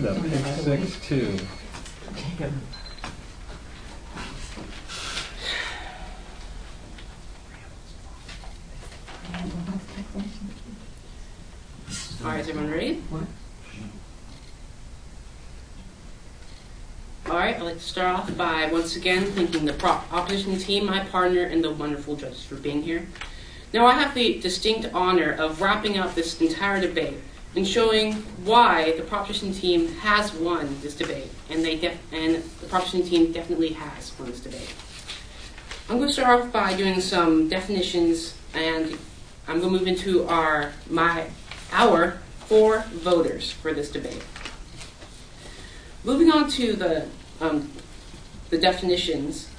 agenda, page 6-2. All right, is everyone ready? All right, I'd like to start off by once again thanking the opposition team, my partner, and the wonderful judges for being here. Now, I have the distinct honor of wrapping up this entire debate and showing why the proposition team has won this debate, and the proposition team definitely has won this debate. I'm going to start off by doing some definitions, and I'm going to move into our 4 voters for this debate. Moving on to the definitions,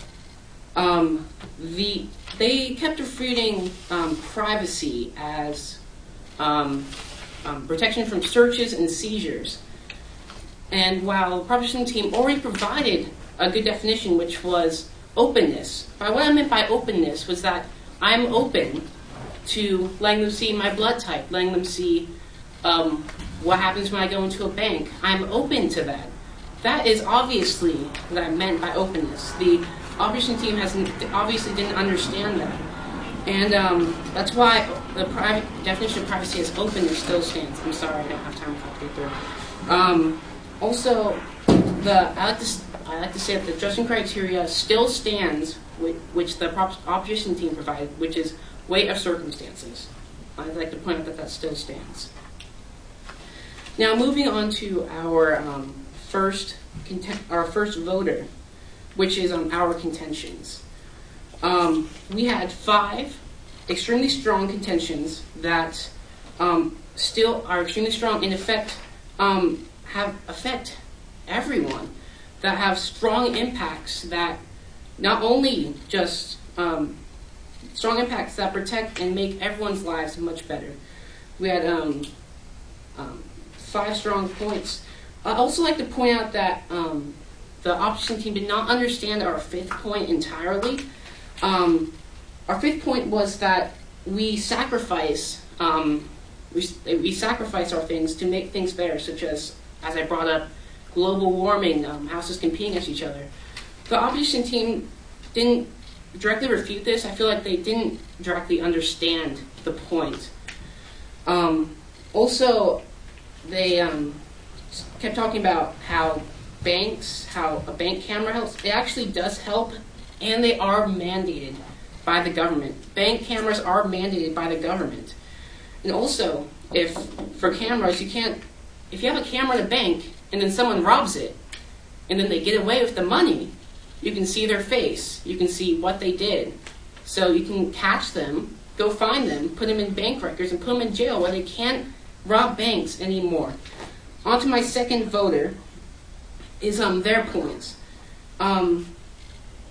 they kept refuting privacy as protection from searches and seizures. And while the proposition team already provided a good definition, which was openness, what I meant by openness was that I'm open to letting them see my blood type, letting them see what happens when I go into a bank. I'm open to that. That is obviously what I meant by openness. The opposition team obviously didn't understand that. And that's why the definition of privacy as openness still stands. I'm sorry, I don't have time to talk through. Also, I like to say that the judging criteria still stands, which the opposition team provided, which is weight of circumstances. I'd like to point out that that still stands. Now, moving on to our first voter, which is our contentions. We had 5 extremely strong contentions that still are extremely strong and affect everyone, that have strong impacts that not only just strong impacts that protect and make everyone's lives much better. We had 5 strong points. I'd also like to point out that the opposition team did not understand our 5th point entirely. Our 5th point was that we sacrifice we sacrifice our things to make things better, such as I brought up, global warming, houses competing against each other. The opposition team didn't directly refute this. I feel like they didn't directly understand the point. Also, they kept talking about how a bank camera helps. It actually does help, and they are mandated by the government. Bank cameras are mandated by the government. And also, for cameras, if you have a camera in a bank and then someone robs it, and then they get away with the money, you can see their face. You can see what they did. So you can catch them, go find them, put them in bank records, and put them in jail where they can't rob banks anymore. On to my second voter is their points. I'd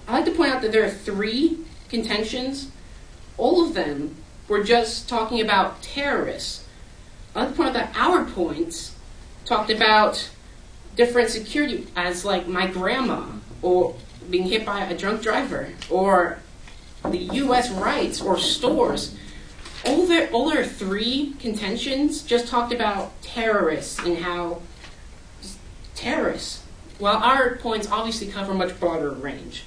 like to point out that there are 3 contentions. All of them were just talking about terrorists. I'd like to point out that our points talked about different security, as like my grandma, or being hit by a drunk driver, or the U.S. rights, or stores. All their 3 contentions just talked about terrorists and how terrorists, while our points obviously cover a much broader range.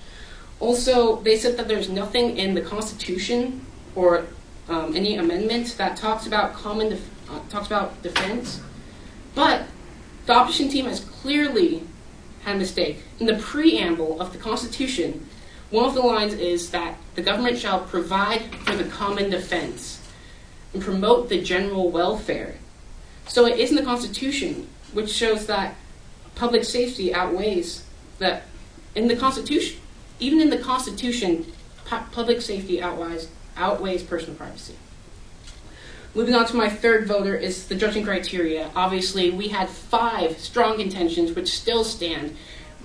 Also, they said that there's nothing in the Constitution or any amendment that talks about defense, but the opposition team has clearly had a mistake. In the preamble of the Constitution, one of the lines is that the government shall provide for the common defense and promote the general welfare. So it is in the Constitution, which shows that public safety outweighs that. In the Constitution, even in the Constitution, public safety outweighs personal privacy. Moving on to my third voter is the judging criteria. Obviously, we had 5 strong contentions, which still stand.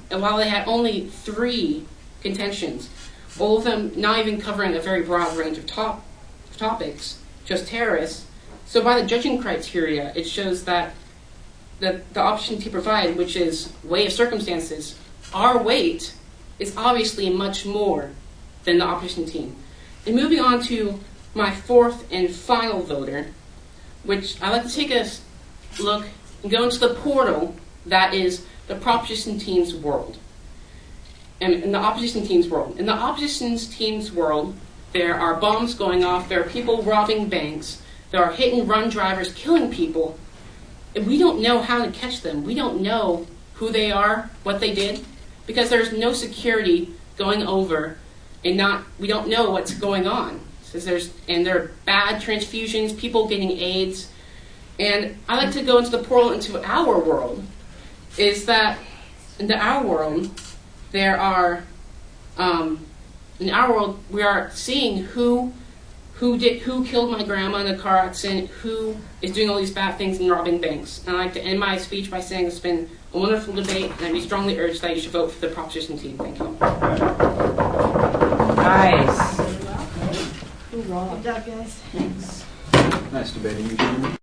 And while they had only 3 contentions, all of them not even covering a very broad range of topics, just terrorists. So by the judging criteria, it shows that the option to provide, which is weight of circumstances, our weight is obviously much more than the opposition team. And moving on to my 4th and final voter, which I like to take a look and go into the portal that is the proposition team's world. And in the opposition team's world. In the opposition team's world, there are bombs going off, there are people robbing banks, there are hit-and-run drivers killing people, and we don't know how to catch them. We don't know who they are, what they did, because there's no security going over, and we don't know what's going on. So there are bad transfusions, people getting AIDS, and I like to go into the portal into our world. Is that in our world there are in our world we are seeing who killed my grandma in a car accident, who is doing all these bad things and robbing banks. And I'd like to end my speech by saying it's been a wonderful debate, and I strongly urge that you should vote for the proposition team. Thank you. Nice. Good job, guys. Nice debating you, gentlemen.